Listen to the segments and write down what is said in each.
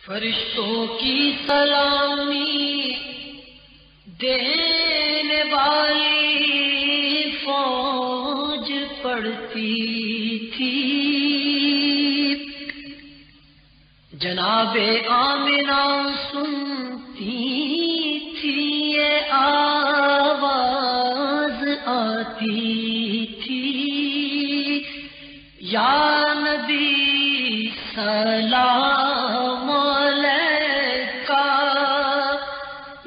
فرشتوں کی سلامی دینے والی فوج پڑتی تھی، جناب آمنہ سنتی تھی، یہ آواز آتی تھی، یا نبی سلام علیکہ،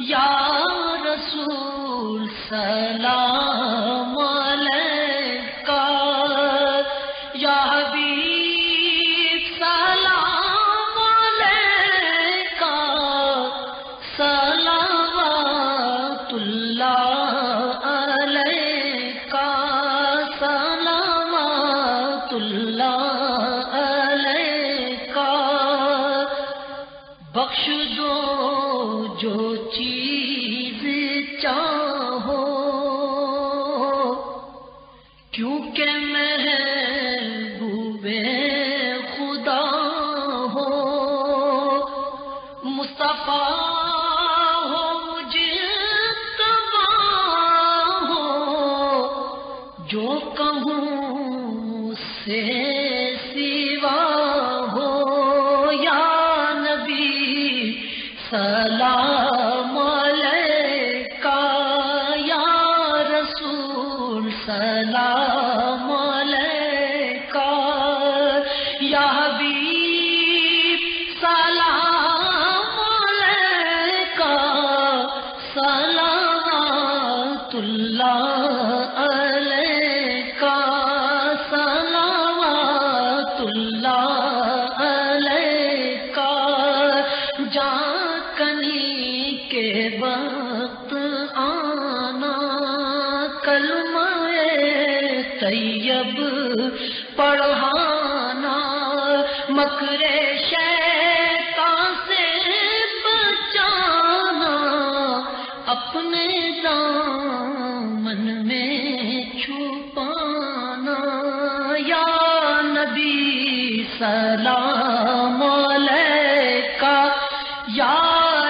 یا رسول سلام علیکہ، یا حبیب سلام علیکہ، صلوات اللہ علیکہ، صلوات اللہ علیکہ، بخش دو جو چیز چاہو، کیونکہ محبوب خدا ہو، مصطفیٰ ہو، مجتبیٰ ہو، جو کہوں سے سوا ہو، یا نبی سلام علیکہ، یا رسول سلام علیکہ، یا حبیب سلام علیکہ، صلوات اللہ علیکہ، صلوات اللہ علیکہ، جان کنی کے وقت آنا، کلمہ طیب پڑھانا، مکر شیطان سے بچانا، اپنے دامن میں چھپانا، یا نبی سلام علیکہ، یا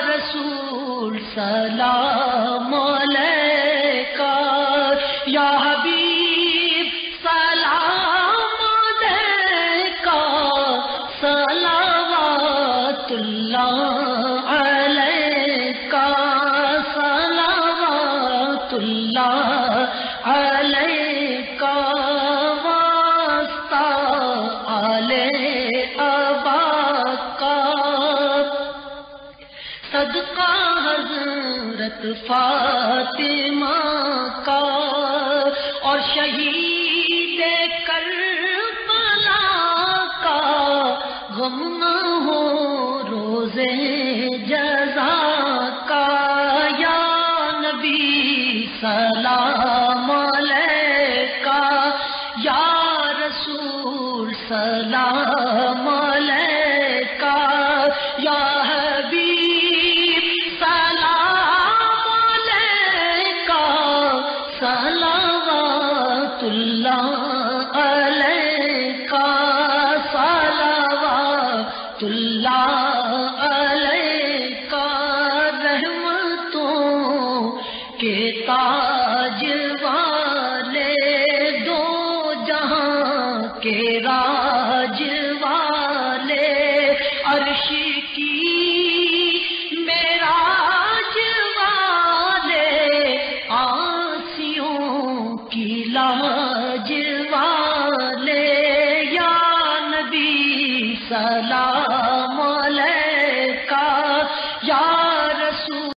رسول سلام علیکہ، یا حبیب سلام علیکہ، صلوات اللہ علیکہ، صلوات اللہ علیکہ، واسطہ آل ابا، صدقہ حضرت فاطمہ کا، اور شہید کربلا کا، غم نہ ہو روزے جزا کا، یا نبی سلام علیکہ، یا رسول سلام علیکہ، یا حبیب سلام علیکہ، صلوات اللہ علیکہ، صلوات اللہ علیکہ، رحمتوں کے تاج والے، دو جہاں کے راج والے، عرش کی معراج والے، آسیوں کی لاج والے، یا نبی سلام